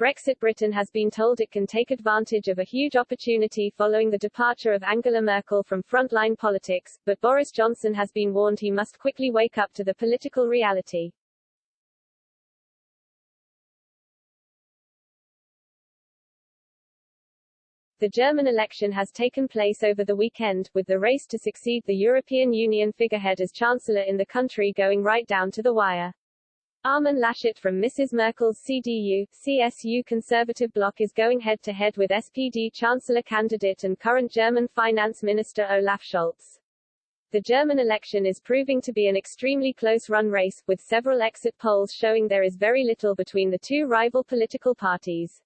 Brexit Britain has been told it can take advantage of a huge opportunity following the departure of Angela Merkel from frontline politics, but Boris Johnson has been warned he must quickly wake up to the political reality. The German election has taken place over the weekend, with the race to succeed the European Union figurehead as Chancellor in the country going right down to the wire. Armin Laschet from Mrs. Merkel's CDU-CSU Conservative bloc is going head-to-head with SPD Chancellor candidate and current German Finance Minister Olaf Scholz. The German election is proving to be an extremely close-run race, with several exit polls showing there is very little between the two rival political parties.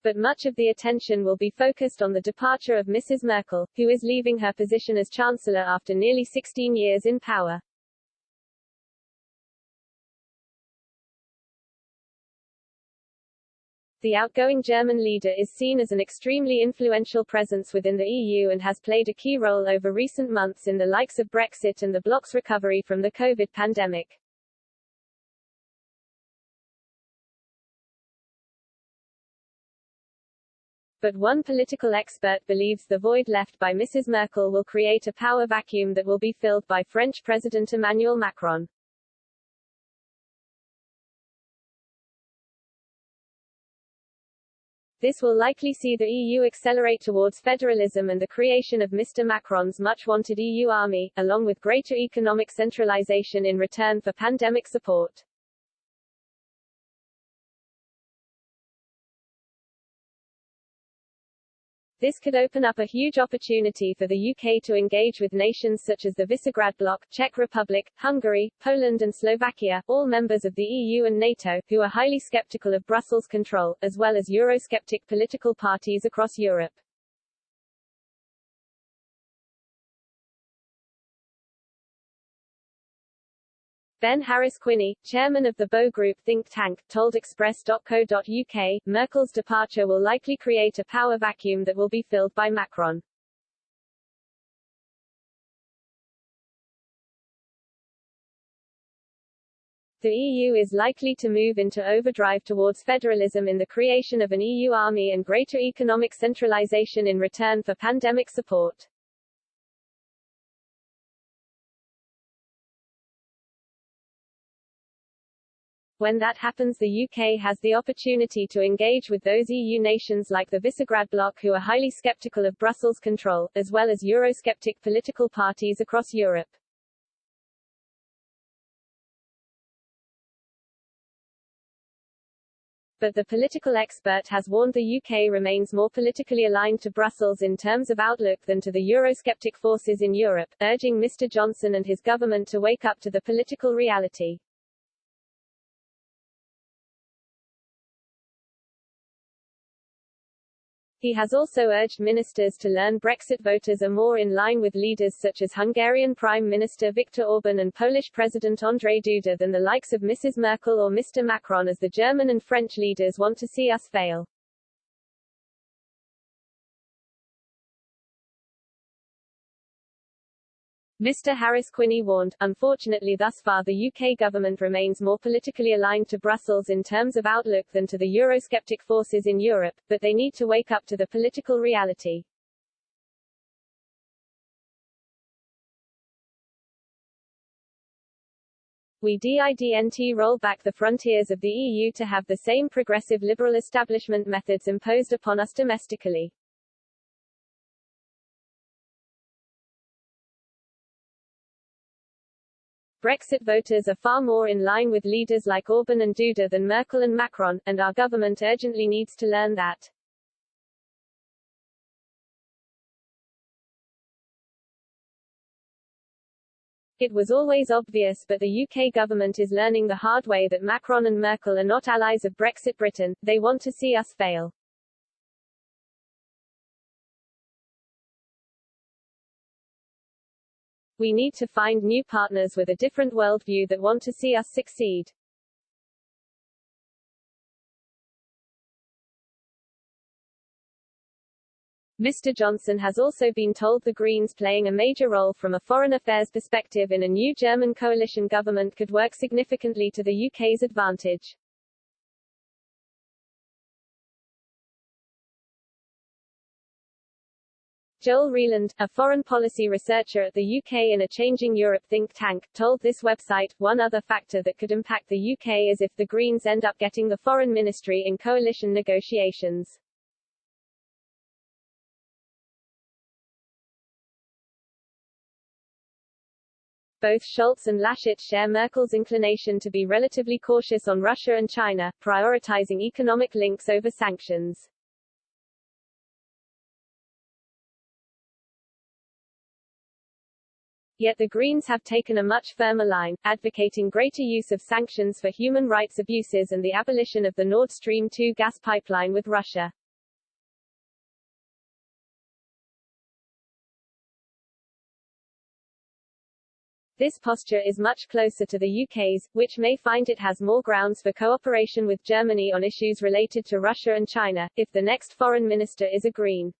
But much of the attention will be focused on the departure of Mrs. Merkel, who is leaving her position as Chancellor after nearly 16 years in power. The outgoing German leader is seen as an extremely influential presence within the EU and has played a key role over recent months in the likes of Brexit and the bloc's recovery from the COVID pandemic. But one political expert believes the void left by Mrs. Merkel will create a power vacuum that will be filled by French President Emmanuel Macron. This will likely see the EU accelerate towards federalism and the creation of Mr. Macron's much-wanted EU army, along with greater economic centralization in return for pandemic support. This could open up a huge opportunity for the UK to engage with nations such as the Visegrad Bloc, Czech Republic, Hungary, Poland and Slovakia, all members of the EU and NATO, who are highly skeptical of Brussels control, as well as Eurosceptic political parties across Europe. Ben Harris-Quinney, chairman of the Bow Group think tank, told Express.co.uk, Merkel's departure will likely create a power vacuum that will be filled by Macron. The EU is likely to move into overdrive towards federalism in the creation of an EU army and greater economic centralization in return for pandemic support. When that happens, the UK has the opportunity to engage with those EU nations like the Visegrad Bloc who are highly skeptical of Brussels control, as well as Eurosceptic political parties across Europe. But the political expert has warned the UK remains more politically aligned to Brussels in terms of outlook than to the Eurosceptic forces in Europe, urging Mr. Johnson and his government to wake up to the political reality. He has also urged ministers to learn Brexit voters are more in line with leaders such as Hungarian Prime Minister Viktor Orban and Polish President Andrzej Duda than the likes of Mrs. Merkel or Mr. Macron, as the German and French leaders want to see us fail. Mr. Harris-Quinney warned, unfortunately thus far the UK government remains more politically aligned to Brussels in terms of outlook than to the Eurosceptic forces in Europe, but they need to wake up to the political reality. We didn't roll back the frontiers of the EU to have the same progressive liberal establishment methods imposed upon us domestically. Brexit voters are far more in line with leaders like Orban and Duda than Merkel and Macron, and our government urgently needs to learn that. It was always obvious, but the UK government is learning the hard way that Macron and Merkel are not allies of Brexit Britain, they want to see us fail. We need to find new partners with a different worldview that want to see us succeed. Mr. Johnson has also been told the Greens playing a major role from a foreign affairs perspective in a new German coalition government could work significantly to the UK's advantage. Joel Reland, a foreign policy researcher at the UK in a Changing Europe think tank, told this website, one other factor that could impact the UK is if the Greens end up getting the foreign ministry in coalition negotiations. Both Scholz and Laschet share Merkel's inclination to be relatively cautious on Russia and China, prioritizing economic links over sanctions. Yet the Greens have taken a much firmer line, advocating greater use of sanctions for human rights abuses and the abolition of the Nord Stream 2 gas pipeline with Russia. This posture is much closer to the UK's, which may find it has more grounds for cooperation with Germany on issues related to Russia and China, if the next foreign minister is a Green.